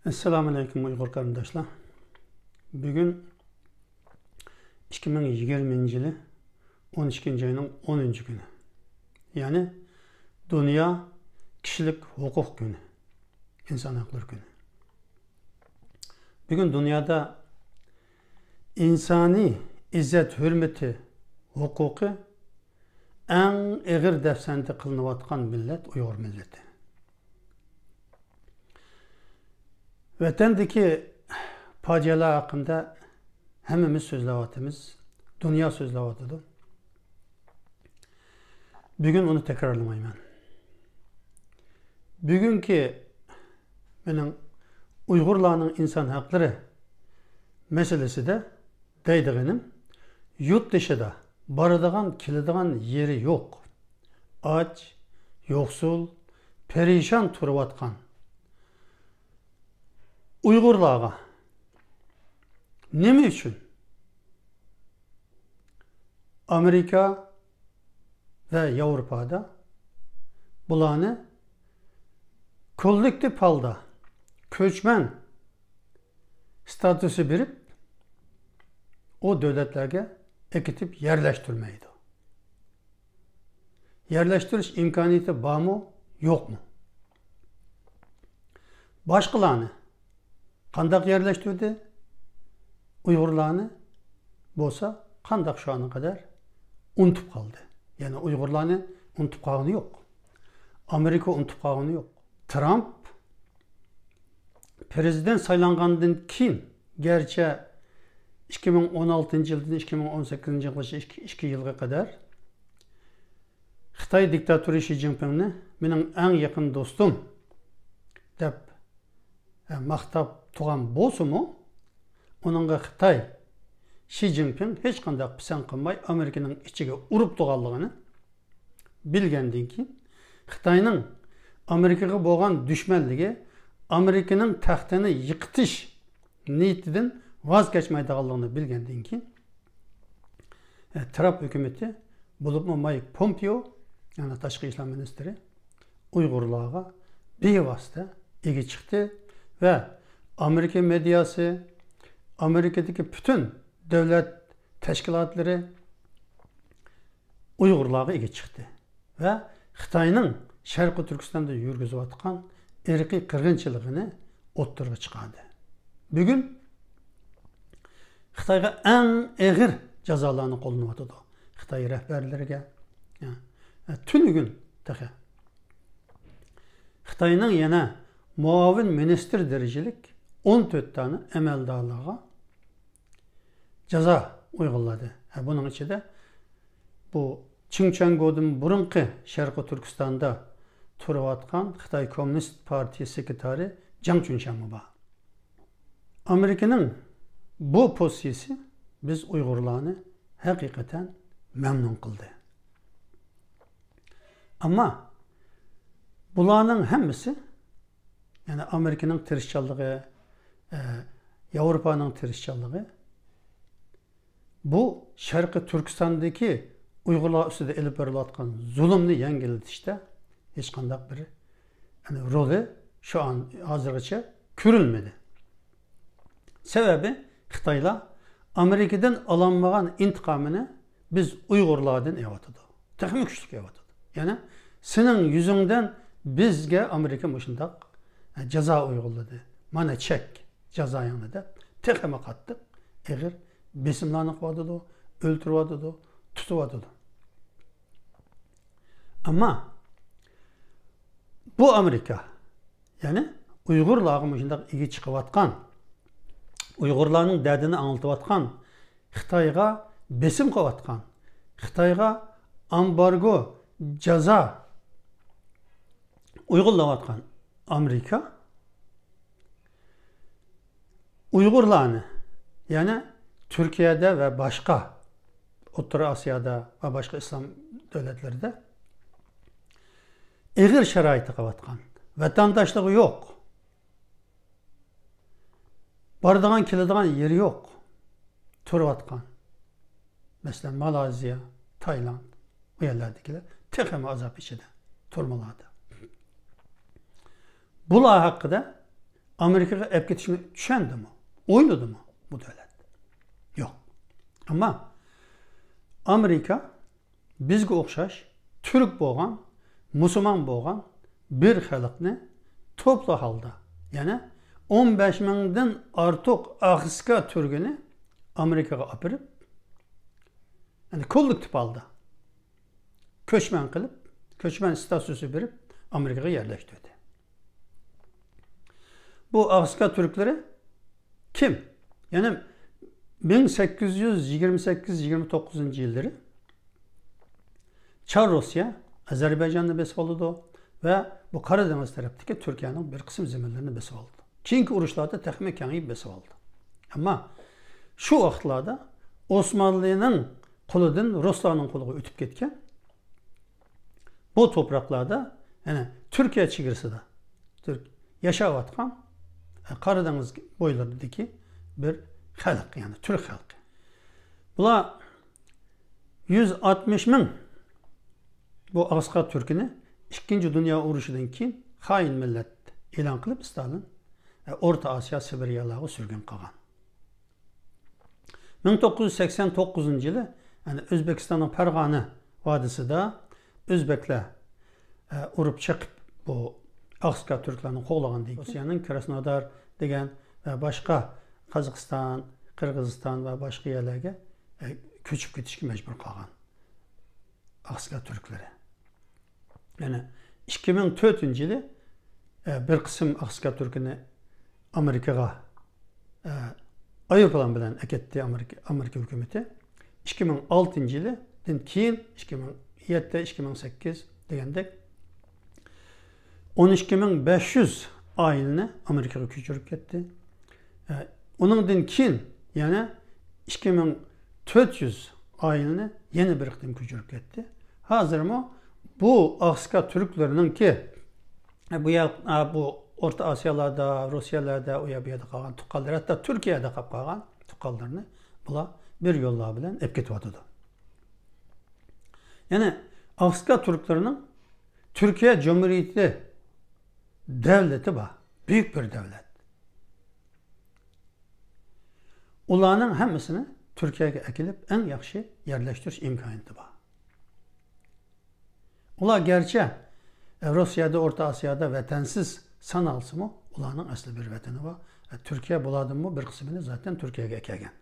Assalamu alaikum Uyghur qarindoshlar. Bugun 2020 yılı 12 ayının 10. günü. Yani Dünya Kişilik Hukuk Günü. İnsan Hakları Günü. Bugün dünyada insani izzet, hürmeti, hukuku en ağır defsende kılınıvatkan millet Uyghur milleti. Vatandaki facialar hakkında hemimiz sözlevatımız, dünya sözlevatıdır. Bugün onu tekrarlamayayım. Bugünkü benim Uygurlarının insan hakları meselesi de deydiğinim yurt dışıda barıdığan, kilidığan yeri yok. Aç, yoksul, perişan turvatkan Uygurlarga neme üçün Amerika ve Avrupa'da bulanı kolektif halda köçmen statüsü verip o devletlerge ekitip yerleştirmeydi. Yerleştiriş imkaniyeti var mı, yok mu? Başkalarını kandak yerleştirdi, Uygurlarını bolsa kandak şu ana kadar unutup kaldı. Yani Uygurlarını unutup kalını yok. Amerika unutup kalını yok. Trump prezident saylangandan keyin gerçi 2016 yıldan 2018 yılgacha 2 yılga kadar Xitay diktatörü Xi Jinpingni mening en yakın dostum deb maqtab tuğan bolsa-mu, onunla Xitay Xi Jinping hiç qanday pisan qilmay Amerikanın içiga urib tuğanligini bilgenden keyin Xitayning Amerikaga bo'lgan düşmanligi, Amerikanın taxtini yiqitish niyatidan vaz kechmaydiganligini bilgenden keyin Trump hükümeti bo'libmi Mike Pompeo, yani Tashqi ishlar ministri Uygurlarga bevosita ega chiqdi ve Amerika medyası, Amerika'daki bütün devlet teşkilatları Uygurlarga ega chiqdi ve Xitayning Sharqi Turkistonda yurgizayotgan irqiy qirg'inchiligini o'ttirg'a chiqadi. Bugun Xitoyga eng og'ir jazolarni qo'llanayotdi. Xitoy rahbarlariga tunigun taqa. Xitoyning yana muavin minister derecelik 14 tane emeldağlığa ceza uyguladı. Bunun içinde bu Çingçengo'dun burunqi Şarkı Türkistan'da turvatkan Xitay Komünist Partisi sekreteri Jiang Chunshanmi var. Amerika'nın bu pozisiyasi biz Uygurlarni hakikaten memnun kıldı. Ama bularning hammasi yani Amerika'nın tirishchanligi, Avrupa'nın tirishchanligi bu Sharqi Turkistondagi Uygurlar ustida elib borilayotgan zulmni yengillatishda hech qanday bir roli şu an hozirgacha ko'rilmadi. Sebebi Xitoylar Amerikadan olinmagan intiqomini biz Uygurlardan evatadi. Texmi kuchli evatadi. Yani senin yüzünden bizge Amerika mushundaq jazo uyguladı. Mana çek jazoyingni deb texmi qattiq ig'ir besimlarni qilyotdi, o'ltiryotdi, tutyotdi. Ama bu Amerika yani Uygurlarga mushundaq ega chiqayotgan, Uygurlarning dardini anlatyotgan, Xitoyga besim qilyotgan, Xitoyga ambargo, jazo uygulayotgan Amerika Uygurlarni yani Türkiye'de ve başka Orta Asya'da ve başka İslam devletlerinde ağır şaraiti qilayotgan, vatandaşlığı yok. Baradigan keladigan yeri yok. Turayotgan. Mesela Malezya, Tayland bu yerlerdekiler texmi azap içinde turmalardı. Bular hakkında Amerika'ya ep ketişini düşendi mi? Oyladı mı bu devlet? Yok. Ama Amerika bizge okşaş Türk boğan, Müslüman boğan bir halkını toplu halda, yani 15 mingden artık Ağızka Türk'ünü Amerika'ya apırıp, yani kollektif halda köçmen kılıp, köçmen statüsü verip Amerika'ya yerleştirdi. Bu Ağızka Türkleri kim? Yani 1828-29 yılları Çar Rusya, Azerbaycan'da besip oldu ve bu Karadeniz taraftaki Türkiye'nin bir kısım zeminlerini besip oldu. Çünkü uruşlarda tekme kengiyip besip oldu. Ama şu vaxtlarda Osmanlı'nın koludan Ruslarının koluga ötüp ketken bu topraklarda, yani Türkiye çigirsida yaşavatkan Karadeniz boylarındaki bir halk, yani Türk halkı. Bunlar 160 bin bu Ağızka Türk'ünü 2. Dünya Uruşu'dan keyin hain millet e'lon qilib Stalin Orta Asya Sibiryalarga sürgün qilgan. 1989 yılı yani Özbekistan'ın Fergana Vadisi'de Özbekler urup çıkıp bu Ağızka Türklerini qoğlagan deydi. Rusiyanın Krasnodar degan ve başka Kazakistan, Kırgızistan ve başka yerlerge köçüp ketişke mecbur kalgan Ağızka Türkleri. Yani 2004 yılı bir kısım Ağızka Türk'ünü Amerika'ya Avrupadan bilen eketti Amerika hükümeti. 2006 yılı keyin 2007-2008 degandek 12.500 ailini Amerika'ya köçürüp ketdi. Onundan keyin yani 2400 ailini yeni bir kıtım köçürüp ketdi. Hazır mı? Bu Ağızka Türklerinin ki bu Orta Asyalarda, Rusiyalarda, o ya bir yerde kalan tukallar, hatta Türkiye'de kalan tukallarını bula bir yolla bilen ep ketiyotdu. Yani Ağızka Türklerinin Türkiye Cumhuriyeti devleti var. Büyük bir devlet. Ulanın hemmisini Türkiye'ye ekilip en yakşı yerleştiriş imkanı var. Ula gerçi Rusya'da, Orta Asya'da vatansiz sanalsı mı? Ulanın aslı bir vatanı var. Türkiye buladı mı bir kısmını zaten Türkiye'ye ekegen.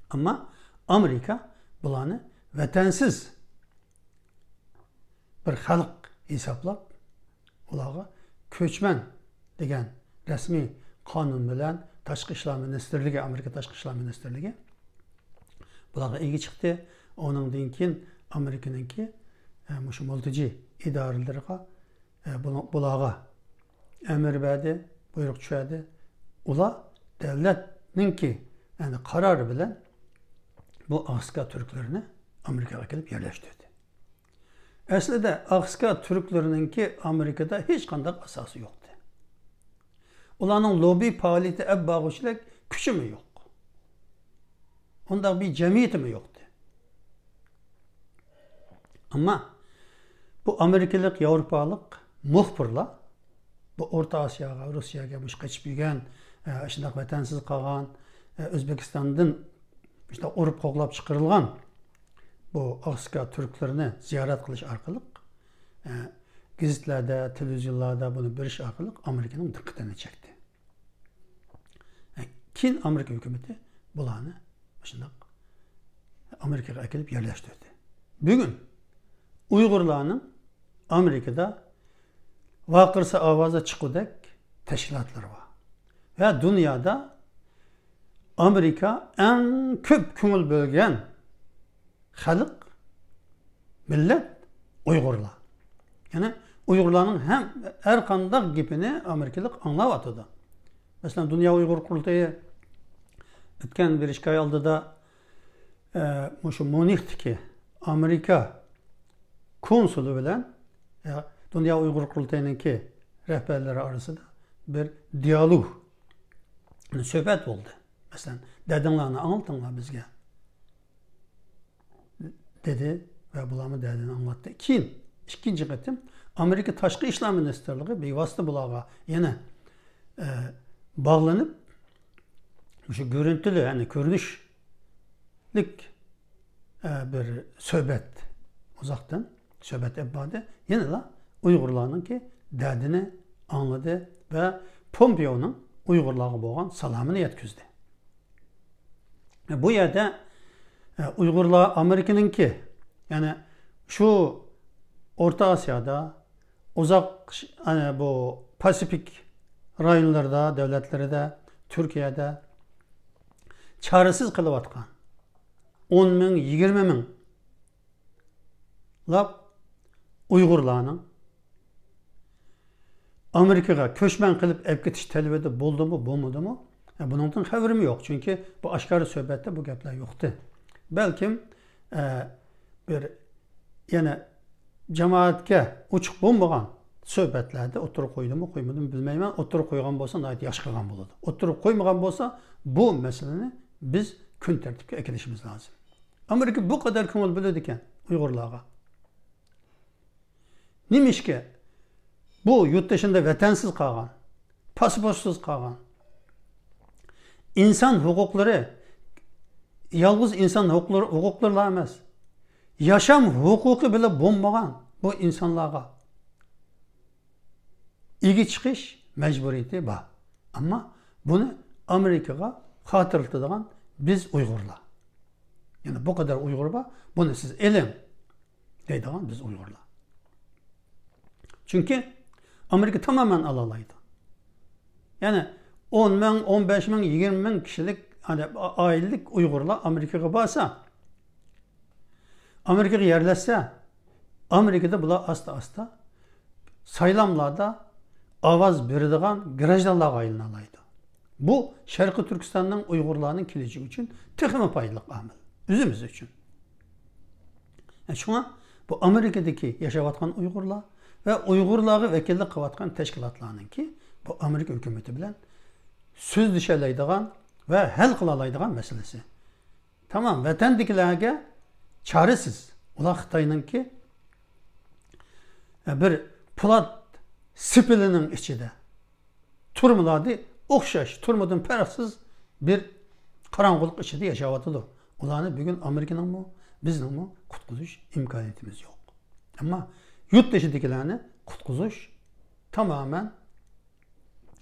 Ama Amerika bulanı vatansiz bir halk hesaplap ulağı köçmen degen resmi kanun bilen Taşkı İşler Ministerliği, Amerika Taşkı İşler Ministerliği bulağı ilgi çıktı. Onun dinkin Amerika'nınki şu multici idarelerine bulağı emir verdi, buyruk çöğedi. Ula devletninki yani karar bilen bu Ağızka Türklerini Amerika'ya gelip yerleştirdi. Aslında Ağızka Türklerininki Amerika'da hiç kandak asası yoktu. Ulanın lobi faaliyeti eb bağışlık küçü mü yok? Onda bir cemiyeti mi yoktu? Ama bu Amerikalık, Avrupalık muhbirla bu Orta Asya'ya, Rusya'ya kaçıp yürüyen, işte vatansiz kalan, Özbekistan'dan işte urup qoğlap çıkarılgan bu Ağızka Türklerini ziyaret kılış arkalık gazetelerde, televizyonlarda bunu biriş arkalık Amerika'nın dikkatini çekti. Kin Amerika hükümeti bulanı şimdi Amerika'ya ekilip yerleştirdi. Bugün Uygurlarının Amerika'da vakırsa avaza çıkıdek teşkilatları var. Ve dünyada Amerika en köp köngül bölgen halk, millet Uygurlar. Yani Uygurların hem her kandak gibini Amerikalık anlavatıdı. Mesela Dünya Uygur Kurultayı ötken bir işgal aldı da şu Münih'teki Amerika konsulu bilen Dünya Uygur Kurultayı'nınki rehberleri arasında bir diyalog, yani söhbet oldu. Mesela dedinlerini anlatınlar bizge dedi ve bulamı dediğini anlattı. İkinci kıtım Amerika Taşkı İşler Ministerliği bir vasıta bulağa yine bağlanıp şu görüntülü, yani görünüşlük bir söhbet uzaktan, söhbet ebadi, yine de Uygurlarının ki derdini anladı ve Pompeo'nun Uygurlarga bo'lgan salamını yetkizdi. Bu yerde Uygurlar Amerika'nınki, yani şu Orta Asya'da, uzak hani bu Pasifik rayonlarda, devletlerde, Türkiye'de çaresiz kılıvatkan 10 bin, 20 bin lap Uygurlarının Amerika'ya köşmen kılıp ev getiş telvede buldu mu, bulmadı mı? Bunun haberim yok. Çünkü bu aşkarı söhbette bu gaplar yoktu. Belki bir yani cemaatke uçuk bulmagan söhbetlerde oturup koydu mu, koymadı mı bilmeyim. Oturup koygan bolsa nayet yaş kılgan buludu. Oturup koymagan bolsa bu meseleni biz gün tertipke ekilişimiz lazım. Amerika bu kadar köngül bölüdüken Uygurlarga. Nimiş ki bu yurt dışında vatansiz kalgan, pasaportsuz kalgan, insan hukukları, yalnız insan hukukları emas, yaşam hukuku bile bulmagan bu insanlarga ilgi çıkış mecburiyeti var. Ama bunu Amerika'ya hatırlattıran biz Uygurlar. Yani bu kadar Uygur var, bunu siz elin deydiğin biz Uygurlar. Çünkü Amerika tamamen alalaydı. Yani 10 bin, 15 bin, 20 bin kişilik hani ailelik Uygurlar Amerika'ya varsa, Amerika'ya yerleşse, Amerika'da bula asta saylamlarda avaz verdiğin grajdanlar aylınalaydı. Bu Şarkı Türkistan'ın Uygurlarının kilişi için tıkımı paylık amel. Üzümüz için. Yani şuna bu Amerika'daki yaşavatkan Uygurlar ve Uygurları vekillik kıvatkan teşkilatlarının ki bu Amerika hükümeti bilen söz düşeleydiğin ve hel kılalaydiğin meselesi. Tamam, vatandakilerge çaresiz. Ula Xitay'nın ki bir Polat sipilinin içinde turmuladı, okşaş, turmudun peraksız bir karanlık içinde yaşavatıdı. Ulanı bugün Amerika'nın mı, bizden mi kutkuzuş imkaniyetimiz yok. Ama yurt dışındakilerini kutkuzuş tamamen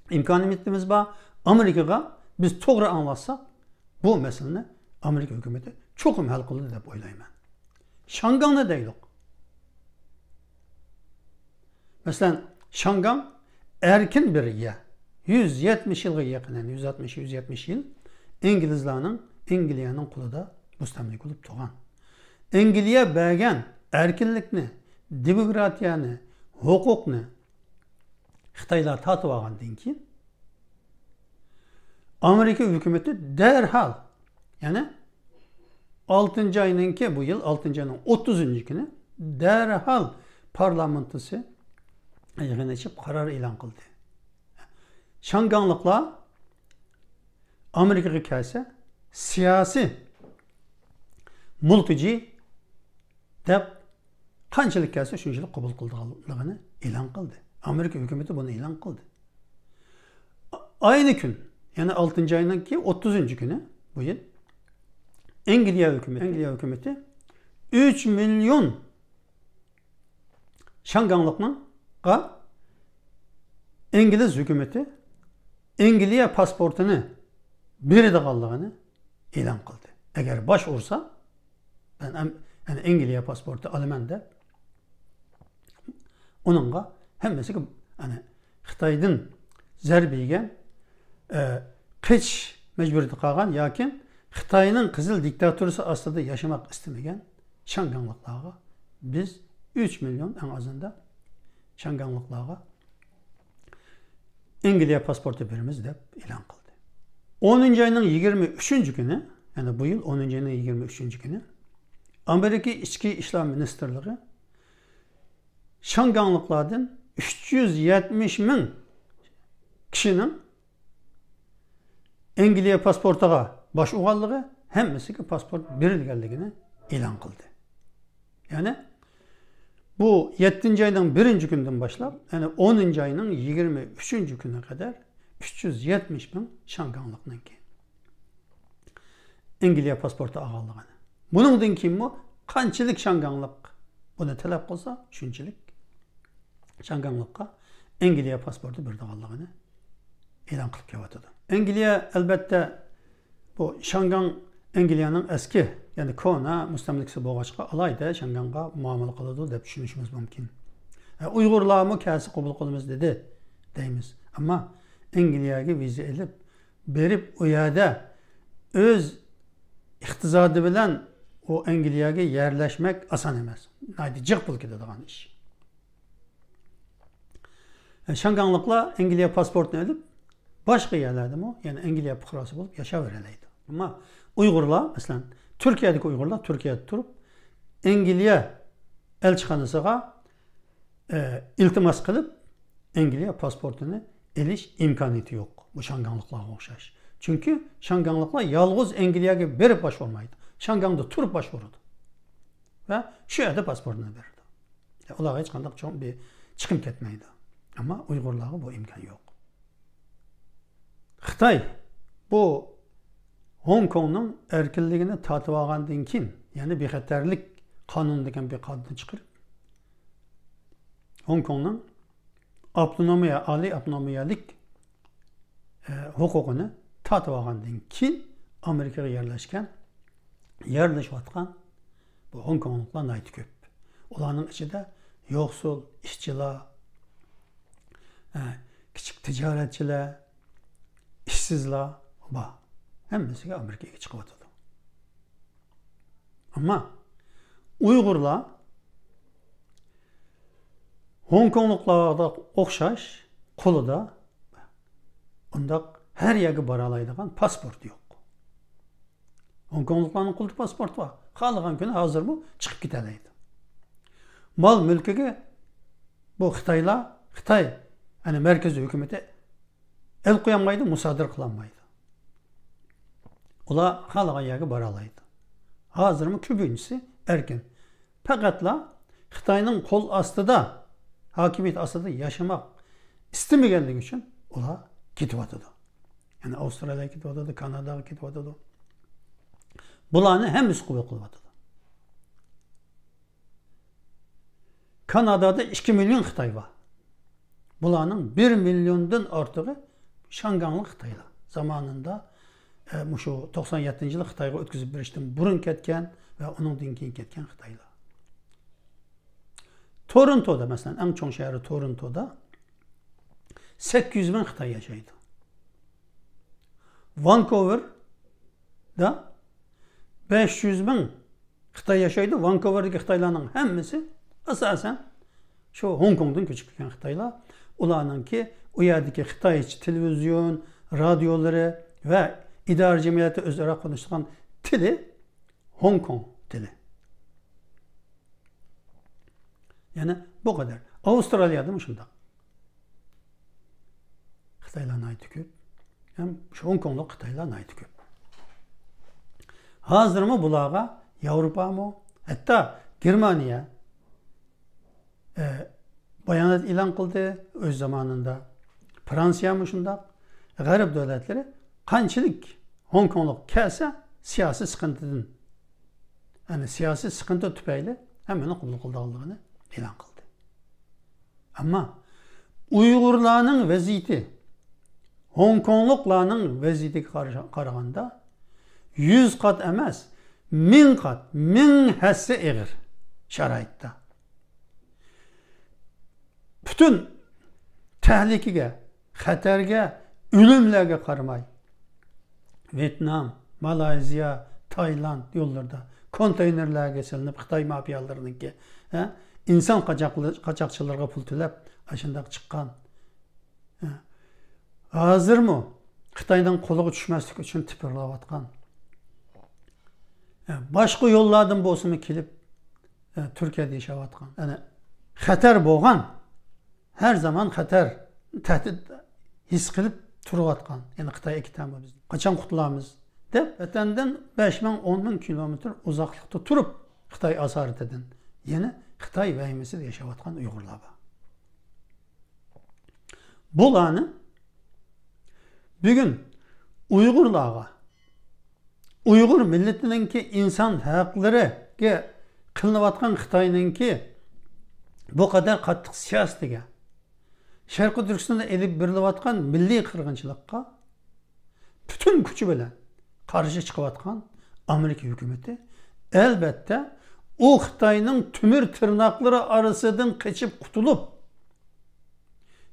imkaniyetimiz var. Amerika'ya biz doğru anlatsak bu meseleyi Amerika hükümeti çok hal kıldı deyip oylayım ben. Şangan'da değil o. Mesela Şangan erkin bir yer. 170 yıla yakın, yani 160-170 yıl İngilizlerin kuluda müstemlik olup doğan. İngiliye bergen erkinlikni, demokratiyani, hukukni Xitaylar tatip algandan keyin Amerika hükümeti derhal, yani 6. ayınınki bu yıl 6. ayının 30. günü derhal parlamentosu yığın açıp karar ilan kıldı. Şanganlıklar Amerika'ya gelse siyasi mülkücü dep kançılık gelse şunçılık kabul kıldığını ilan kıldı. Amerika hükümeti bunu ilan kıldı. Aynı gün, yani 6. ayındaki 30. günü bu yıl İngiltere hükümeti 3 milyon Şanganlık'ın İngiliz hükümeti İngiltere pasportunu biri de kaldığını ilan kıldı. Eğer baş olsa ben yani İngiltere pasportu alıman da onunla hemmesi hani Xitay'dan zerbigen kıç mecburiyeti kalgan yakin Xitay'ın kızıl diktatörüsü aslında yaşamak istemeyen Şanganlıklara biz 3 milyon en azından Şanganlıklara İngiltere pasportu birimiz de ilan kıldı. 10. ayının 23. günü, yani bu yıl 10. ayının 23. günü Amerika İçki İşler Ministerliği Şanganlıklardan 370 bin kişinin İngiltere pasportuga baş uğallığı hemmesi ki pasport birilgenliğini ilan kıldı. Yani bu 7. ayının 1. günden başlayıp yani 10. ayının 23. gününe kadar 370 bin Şanganlıqdan keyin. Angliya pasportu ağalığını. Bunundan keyin bu qanchalik Şanganlık buni talab qilsa, shunchalik Şanganlıqqa Angliya pasportu berdiganligini e'lon qilib kelyapti. Angliya albatta bu Şangan Angliyaning eski, ya'ni kona mustamlikasi bo'lg'achqa alayda Şanganға muomala qiladi deb tushunishimiz mumkin. Uyg'urlarmi kasi qabul qilamiz dedi deymiz. Ammo Angliyaga viza elib berib u yerda o'z iqtisodi bilan o Angliyaga yerleşmek asan emas. Naydi jiq pul ketadigan ish. Şanganlıqlar Angliya pasportini elib boshqa yerlardami, ya'ni Angliya fuqarosi bo'lib yashayveradi. Ammo Uyg'urlar, masalan, Turkiyadagi Uyg'urlar Turkiyada turib Angliya elchixonasiga iltimos qilib Angliya pasportini elish imkoniyati yo'q. Bu Şanganlıqlarga o'xshash. Chunki Şanganlıqlar yolg'iz Angliyaga berib boshqarmaydi. Şanganda turib boshqaradi. Va shu yerda pasportini beradi. Ularga hech qanday cho'ng bir chiqim ketmaydi. Ammo Uyg'urlarga bu imkon yo'q. Xitoy bu Hong Kongning erkinligini tatib olgandan keyin, ya'ni bexatarlik qonuni degan bir qonun chiqarib, Hong Kongning oliy avtonomiyalik huquqini tatib olgandan keyin Amerikaga yerleşiyotgan bu Hong Kongliklar naytı köp. Ularning ichida yo'qsul, ishchilar, kichik tijoratchilar, ishsizlar bor. Hammasiga Amerikaga chiqyotdi. Ammo Uyg'urlar Hong Kongliklarga o'xshash qo'lida undaq her yerga bora oladigan pasport yo'q. Hong Kongliklarning qo'lida pasport bor. Xohlagan kuni hozir bu chiqib ketadi. Mal mulkiga bu Xitoy, yani merkezi hükümeti el qo'yolmaydi, musodir qilolmaydi. Ular xohlagan yerga bora oladi. Hozirmi ko'pinchisi erkin. Faqatla Xitoyning qo'l ostida, hokimiyat ostida yashamoq istamaganligi uchun ular ketyapti. Yani Avustraliyaga ketyapti, Kanadaga ketyapti. Bularni hammasi qabul qilyapti. Kanadada 2 milyon Xitoy bor. Bularning 1 milyondan ortig'i Şanganlık Xitoylar. Zamanında şu 97-yili Xitoyga o'tkazib berishdan burun ketgan va uningdan keyin ketgan Xitoylar. Torontoda, masalan, eng chong shahri Torontoda 800 bin Xitoy yashaydi. Vancouver'da 500 bin Xitoy yashaydi. Vancouver'dagi Xitoylarning hammasi asosan shu Hong Kongdan ko'chib kelgan Xitoylar. Ularninki u yerdagi Xitoycha televizyon, radiolari va idora jamiyati o'zaro konuşgan tili Hong Kong tili. Yani bu kadar. Avustralya'da mı şunda? Xitoylarning aytı ko'p. Hem şu Hong Konglik Xitoylarning aytı ko'p. Hozirmi bularga Yevropami, hatta Germaniya bayonot e'lon qildi o'z zamonida. Fransiyami shunda. G'arb davlatlari qanchalik Hong Konglik kelsa siyosiy siqintidan, yani siyosiy siqinti tufayli hammani qabul qilganligini e'lon qildi. Ammo Uyg'urlarning vaziyati Hong Kongliklarning vaziyatiga qaraganda 100 qat emas, 1000 qat, 1000 hassa ig'ir sharoitda. Bütün tehlikeге, xatarga, o'limlarga qaramay Vietnam, Malayziya, Tayland yollarda konteynerlarga silinib Xitoy mafiyalarininki inson qachoqchilarga pul to'lab ashundaq chiqqan. Hozirmi Xitoydan qo'liga tushmaslik uchun tipirlayotgan. Boshqa yo'llardan bo'lsa-mi kelib Turkiyada yashayotgan. Yani xatar bo'lgan, her zaman xatar, tahdid his qilib turayotgan. Yani Xitoy ikkitami biz. Qachon qutulamiz deb vatandan 5000, 10000 kilometr uzoqlikda turib Xitoy asoratidan yana Xitoy vahimasida yashayotgan Uyg'urlar bor. Bularni Bugün Uygurlarga, Uygur milletininki insan haklarıga kılınıvatkan Xitayninki bu kadar kattık siyasetiga, Şarkı Türkistan'da elip birilevatkan milli kırgınçılıkka bütün gücü bilen karşı çıkıvatkan Amerika hükümeti elbette o Xitayning tümür tırnakları arasından kaçıp kutulup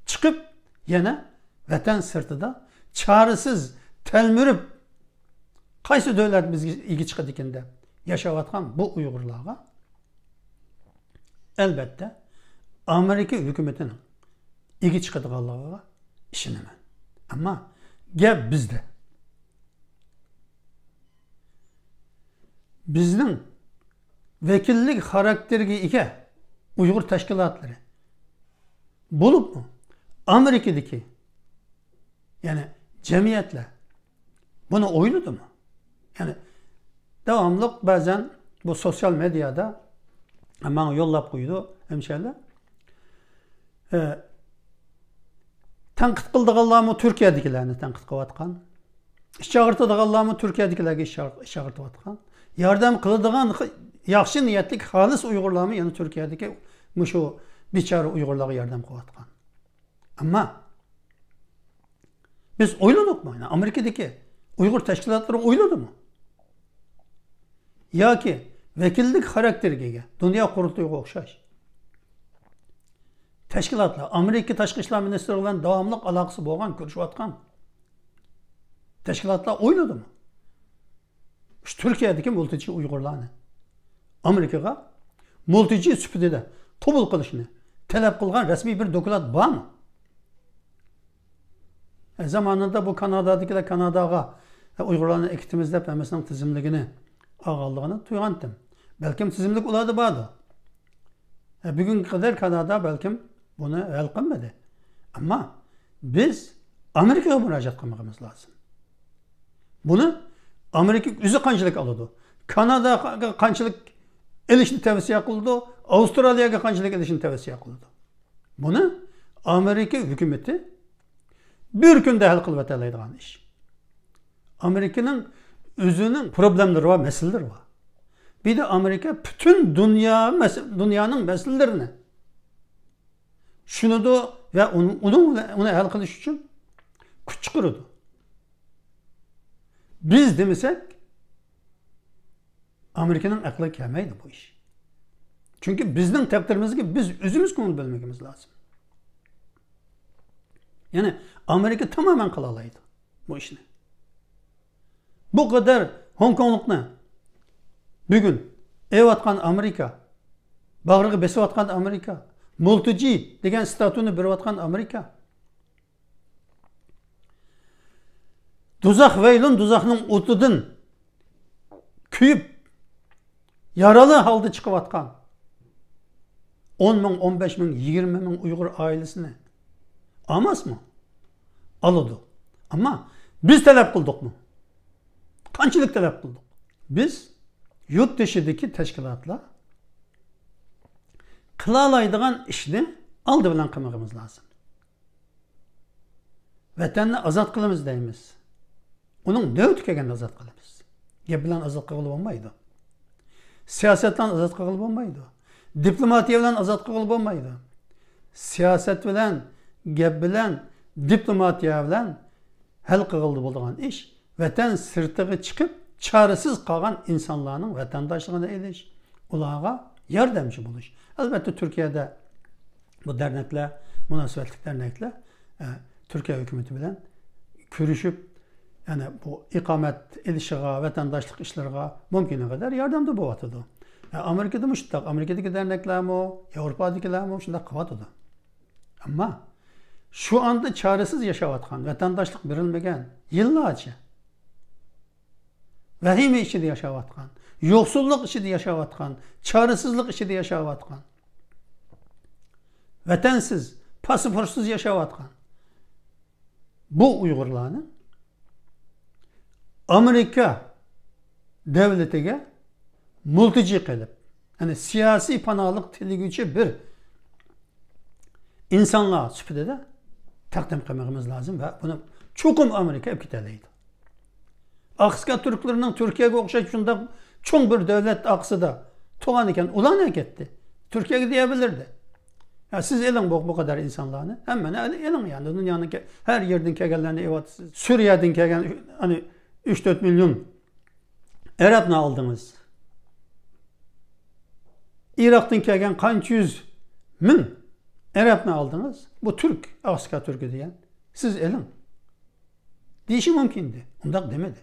çıkıp yine vatan sırtıda çaresiz telmürüp qaysı devlet bizge ilgi çıkadı ikinde yaşavatkan bu Uygurlarga elbette Amerika hükümetinin ilgi çıkadıqanlığa işinemen. Ama gel bizde. Bizning vekillik karakteriga ega Uygur teşkilatları bulup mu Amerika'daki yani cemiyetle bunu oyladı mı? Yani devamlı bazen bu sosyal medyada bana yollap koydu hemşehriler. Tanqid qildiganlarmi Türkiye'dekilerini tanqid qilayotgan. İş çağırtıdığanlarmi Türkiye'dekilerge iş çağırtıvatkan. Yardım kıladigan yaxshi niyetlik halis Uygurlarmi yani Türkiye'deki şu biçare Uygurlarga yardım qilayotgan. Ama biz oyladık mı? Yani Amerika'daki Uygur teşkilatları oyladı mı? Ya ki vekillik karakteriga dünya kurultayıga okşaş. Teşkilatlar Amerika Tashqi ishlar ministri bilan davomli aloqasi bo'lgan, ko'rishayotgan. Teşkilatlar oyladı mı? Şu Türkiye'deki multici Uygurlarni Amerikaga multici sifatida qabul qilishni talab qilgan rasmiy bir dokument bormi? Zamanında bu Kanada'dakiler Kanadaga Uygurlarni ekitimiz deb hammasının tizimligini olganligini tuygandim. Belki tizimlik ularda bordi. Bugünkü kadar Kanada belki bunu hal qilmadi. Ama biz Amerika'ya müracaat qilmagimiz lazım. Bunu Amerika o'zi qanchalik oladi? Kanadaga qanchalik elishni tavsiya qildi, Avstraliyaga qanchalik elishni tavsiya qildi. Bunu Amerika hükümeti bir günde hal qilib o'toladigan ish. Amerika'nın o'zining problemleri var, meseleleri var. Bir de Amerika bütün dünyanın meselelerini şunu da ve onu hal qilish için kuch chiqardi. Biz demesek Amerika'nın aklı kelmeydi bu iş. Çünkü bizden takdirimizga biz özümüz ko'ngil bilmemiz lazım. Yani Amerika tamamen kılalaydı bu işini. Bu kadar Hong Kong'lukni bugün evatkan Amerika, bağrığı besivatkan Amerika, multici degan statunu berivatkan Amerika. Duzaq veylun duzaqning o'tidan kuyib yaralı halda çıkıvatkan 10 ming, 15 ming, 20 ming Uygur ailesini almaz mı? Alıdı. Ama biz talep kıldık mı? Kançılık talep kıldık. Biz yurt dışındaki teşkilatla kılalaydıgan işini aldı bilen kılmamız lazım. Vatanını azat kılımız deyimiz. Onun ne ötükegen azat kılımız? Gep bilen azat kılıp olmaydı. Siyasetten azat kılıp olmaydı. Diplomatiya bilen azat kılıp olmaydı. Siyaset bilen, gep bilen, diplomatiya bilen hal kıldı bulduğun iş, vatan sırtığı çıkıp çaresiz kalan insanların vatandaşlığına eliş, ulağa yardımcı buluş. Elbette Türkiye'de bu dernekler, münasebetlik dernekler Türkiye hükümeti bilen görüşüp yani bu ikamet ilişiğe, vatandaşlık işlerine mümkün kadar yardımda bu atıdı. Amerika'da mı şundak, Amerika'daki dernekler mi, Avrupa'dakiler mi şundak kıvatıdı. Ama şu anda çaresiz yaşavatkan, vatandaşlık verilmegen yıllarca vahime içinde yaşavatkan, yoksulluk içinde yaşavatkan, çaresizlik içinde yaşavatkan, vatansiz, pasaportsuz yaşavatkan bu Uygurlarının Amerika devletine multici kılıp, yani siyasi panalık tiligüçü bir insanlığa süpüde de takdim kılmamız lazım ve bunu Çokum Amerika hep giteleydi. Akska Türklerinin Türkiye'ye okşayıp şunda çoğun bir devlet aksıda tuğan iken ulan ne gitti? Türkiye'ye gidebilirdi. Ya siz elin bu kadar insanlarını hemen elin yani dünyanın her yerden kegenlerini evet Suriye'den kegen hani 3-4 milyon Arap ne aldınız? Irak'tan kegen kaç yüz min Arap ne aldınız? Bu Türk, Akska Türk'ü diyen. Siz elin. Deyişi mümkündü. Ondan demedi.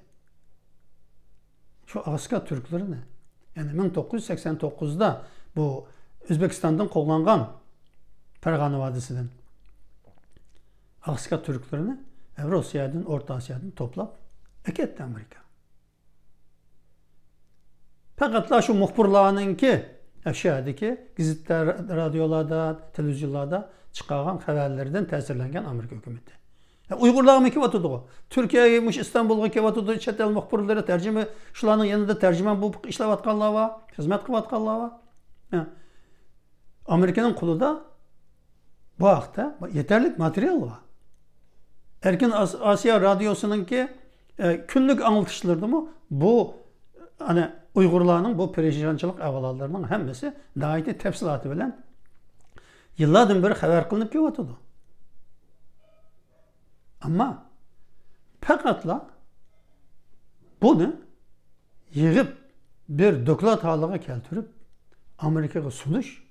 Şu Akska Türklerini yani 1989'da bu Özbekistan'dan kullanılan Fergana Vadisi'den Akska Türklerini Rusya'dan, Orta Asya'dan toplap eketti Amerika. Fakat şu muhbirlarının ki aşağıdaki gazetler, radyolarda, televizyonlarda çıkan haberlerden tesirlengen Amerika hükümeti. Uygurlar mı ki vatıdı o? Türkiye'ye gelmiş, İstanbul'a ki vatıdı, çet el muhbirleri tercüme, şuların yanında tercüme bu işlevatkallığı var, hizmet kıvatkallığı var. Amerika'nın kulu da bu hafta yeterlik materyal var. Erkin Asya Radyosu'nun ki günlük anlatışlardı mı bu hani Uygurlarının bu perişançılık avalarlarının hemmesi daiti tefsilatı bilen yıllardan beri haber kılınıp kivatıdı. Ama fakatla bunu yığıp bir doklat haline keltirip Amerika'ya sunuş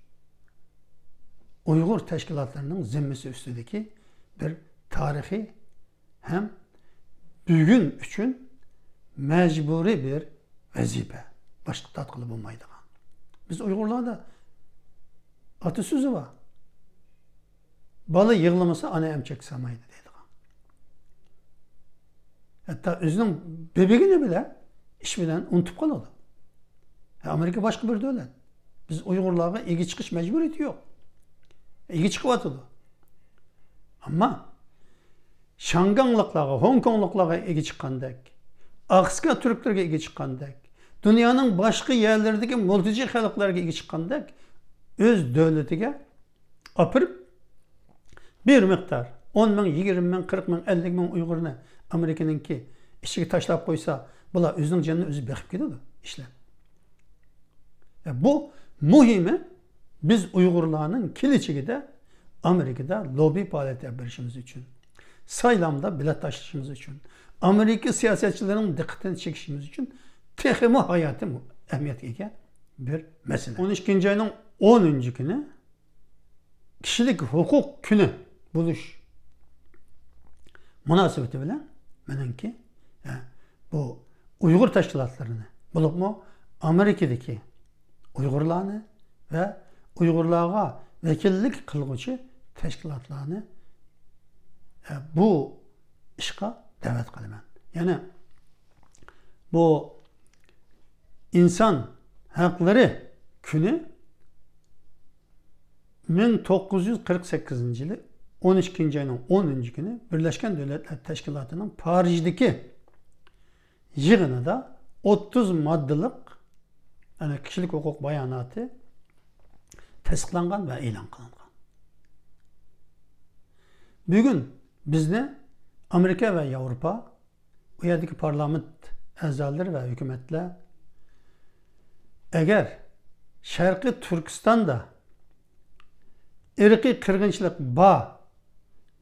Uygur teşkilatlarının zimmesi üstündeki bir tarihi hem bugün için mecburi bir vazife. Başka tatkılı bulmaydı. Biz Uygurlarda atasözü var. Balı yığılması ana emçek samaydı dedi. Hatta özünün bebeğini bile iş bilen unutup kalıyordu. Amerika başka bir devlet. Biz Uygurlara ilgi çıkış mecburiyeti yok. İlgi çıkıvatıdı. Ama Şanganlıklara, Hong Kongluklara ilgi çıkandak, Akska Türklerine ilgi çıkandak, dünyanın başka yerlerdeki mülteci halklarına ilgi çıkandak, öz devletine apırıp bir miktar 10 bin, 20 bin, 40 bin, 50 bin Uygur'una Amerika'nınki işi taşlap koysa bunlar özünün canını özü bekip gidiyordu işler. Bu mühimi biz Uygurlarının kiliçi de Amerika'da lobi faaliyeti yapışımız için, saylamda bilet taşışımız için, Amerika siyasetçilerinin dikkatini çekişimiz için tehimi hayatı ehemmiyet eken bir mesele. 12. ayının 10. günü kişilik hukuk günü buluş münasebeti bilen benimki bu Uygur teşkilatlarını bulup mu Amerika'daki Uygurlarını ve Uygurlarga vekillik kılgıcı teşkilatlarını bu işe davet kılman. Yani bu insan hakları günü 1948 yılı 12. ayının 10. günü Birleşken Devletler Teşkilatı'nın Paris'teki yığını da 30 maddelik yani kişilik hukuk bayanatı tasdiqlangan ve ilan kılıngan. Bugün bizde Amerika ve Avrupa bu yerdeki parlament azaları ve hükümetler eğer Şarkı Türkistan'da irqi kırgınçlık ba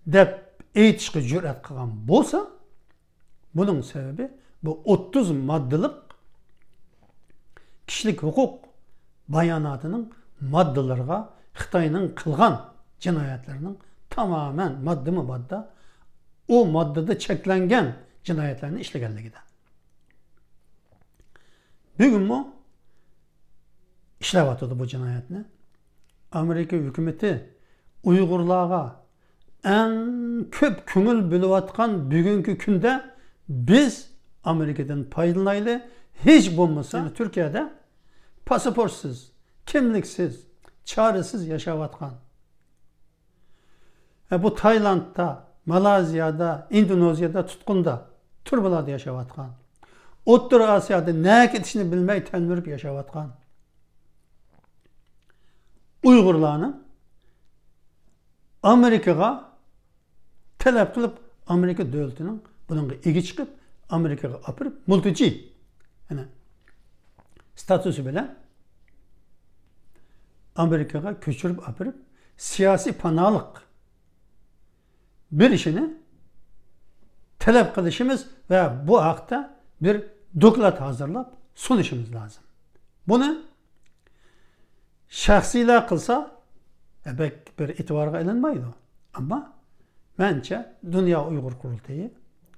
dep eğitişki cüret kılgan bolsa bunun sebebi bu 30 maddelik kişilik hukuk bayanatının maddelerine Xitayının kılgan cinayetlerinin tamamen madde o maddede çeklengen cinayetlerini işlegenliği de. Bugün mu işlevatıdı bu cinayetini. Amerika hükümeti Uygurlarga en köp köngül bölüvatkan bugünkü günde biz Amerika'dan paylanaylı hiç bulmasa yani Türkiye'de pasaportsuz, kimliksiz, çaresiz yaşavatkan. Bu Tayland'da, Malazya'da, Endonezya'da tutkunda, turbalarda yaşavatkan. Orta Asya'da ne gitişini bilmeyi tenmirip yaşavatkan. Uygurlarının Amerika'ya talep kılıp Amerika devletinin bununla egi çıkıp Amerika'ya apırıp multici yani statüsü bilen Amerika'ya köçürüp apırıp siyasi panalık bir işini talep kılışımız ve bu hakta bir doklat hazırlap sunuşumuz lazım. Bunu şahsiyle kılsa belki bir itibarga ilinmaydı. Ama bence Dünya Uygur Kurultayı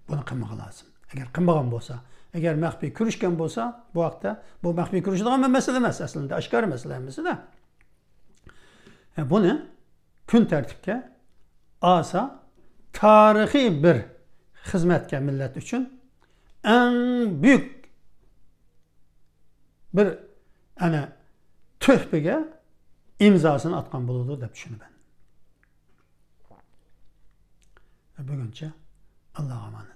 bunu kılmak lazım. Eğer kılmagan bolsa, eğer mahfi kürüşken bolsa bu hakta bu mahfi kürüşüdüğün mesele emas aslında, aşkar mesele emas da. Bunu gün tertipke asa tarihi bir hizmetke millet için en büyük bir töhbege imzasını atkan buludu dep düşünüyorum ben. Bugünçe Allah'a emanet.